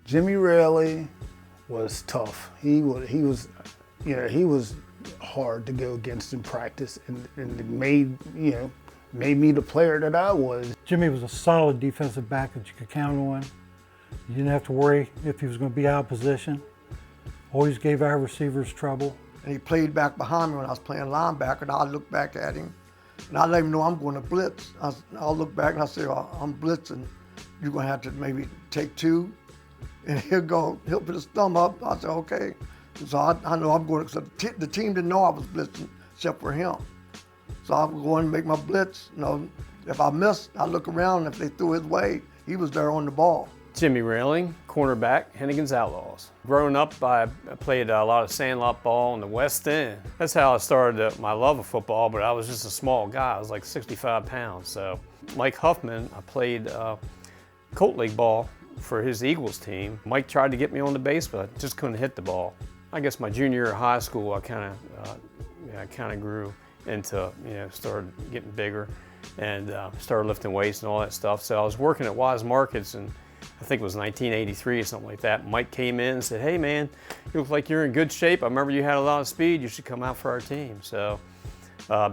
Jimmy Raley was tough. He was hard to go against in practice, and it made me the player that I was. Jimmy was a solid defensive back that you could count on. You didn't have to worry if he was going to be out of position. Always gave our receivers trouble. And he played back behind me when I was playing linebacker, and I'd look back at him, and I'd let him know I'm going to blitz. I'll look back and I say, oh, I'm blitzing. You're going to have to maybe take two. And he'll put his thumb up. I said, okay. So I know I'm going, so the team didn't know I was blitzing except for him. So I would go and make my blitz. If I missed, I'd look around, and if they threw his way, he was there on the ball. Jimmy Railing, cornerback, Hennigan's Outlaws. Growing up, I played a lot of sandlot ball in the West End. That's how I started my love of football, but I was just a small guy. I was like 65 pounds. So Mike Huffman, I played Colt League ball for his Eagles team. Mike tried to get me on the base, but I just couldn't hit the ball. I guess my junior year of high school, I kind of grew into, started getting bigger and started lifting weights and all that stuff. So I was working at Wise Markets, and I think it was 1983 or something like that. Mike came in and said, hey man, you look like you're in good shape. I remember you had a lot of speed. You should come out for our team. So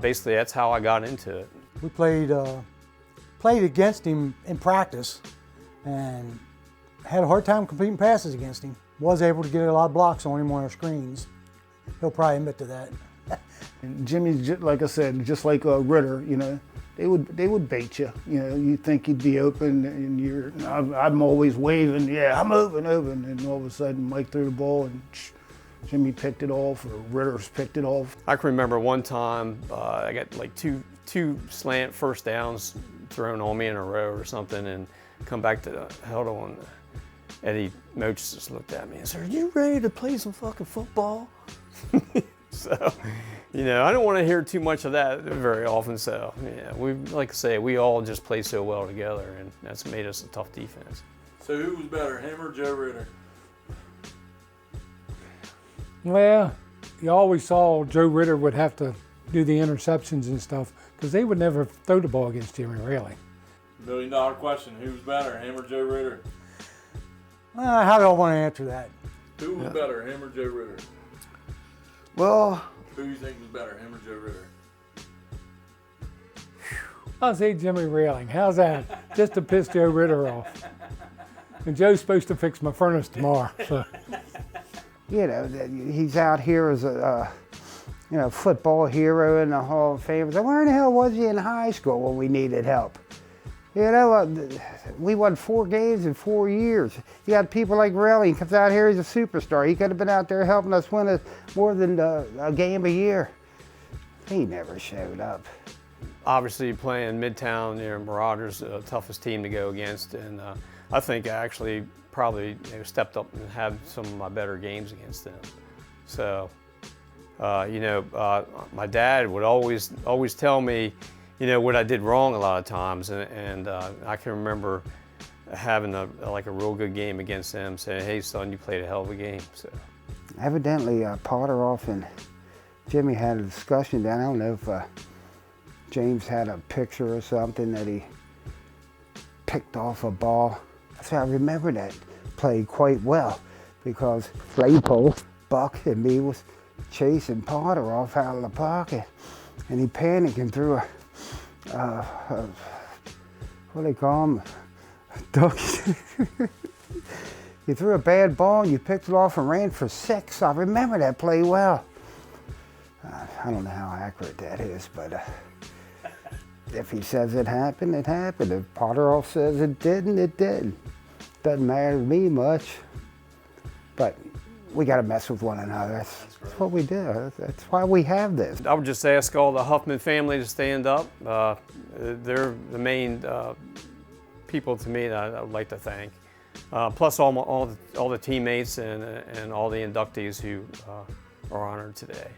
basically that's how I got into it. We played against him in practice and had a hard time completing passes against him. Was able to get a lot of blocks on him on our screens. He'll probably admit to that. And Jimmy, like I said, just like Ritter, they would bait you. You think you'd be open, and I'm always waving, yeah, I'm open, and all of a sudden Mike threw the ball and Jimmy picked it off, or Ritter's picked it off. I can remember one time I got like two slant first downs thrown on me in a row or something, and come back to the huddle, and Eddie Moach just looked at me and said, are you ready to play some fucking football? So, I don't want to hear too much of that very often. So, like I say, we all just play so well together, and that's made us a tough defense. So who was better, him or Joe Ritter? Well, you always saw Joe Ritter would have to do the interceptions and stuff because they would never throw the ball against Jimmy Raley. $1 million question, who was better, him or Joe Ritter? How do I want to answer that? Who was better, him or Joe Ritter? Well, who do you think was better, him or Joe Ritter? I'll say Jimmy Railing. How's that? Just to piss Joe Ritter off. And Joe's supposed to fix my furnace tomorrow. So. He's out here as a football hero in the Hall of Fame. So where in the hell was he in high school when we needed help? We won 4 games in 4 years. You got people like Railing, comes out here, he's a superstar. He could have been out there helping us win more than a game a year. He never showed up. Obviously playing Midtown, Marauders, the toughest team to go against, and I think I actually probably stepped up and had some of my better games against them. So, my dad would always tell me, what I did wrong a lot of times, and I can remember having a real good game against them, saying, hey son, you played a hell of a game. So. Evidently Potteroff and Jimmy had a discussion down. I don't know if James had a picture or something that he picked off a ball. So I remember that play quite well because Claypole, Buck, and me was chasing Potteroff out of the pocket, and he panicked and threw what do they call them? Duck. You threw a bad ball and you picked it off and ran for 6. I remember that play well. I don't know how accurate that is, but if he says it happened, it happened. If Potteroff says it didn't, it did. Doesn't matter to me much, but we got to mess with one another. That's what we do. That's why we have this. I would just ask all the Huffman family to stand up. They're the main people to me that I would like to thank. Plus all the teammates and all the inductees who are honored today.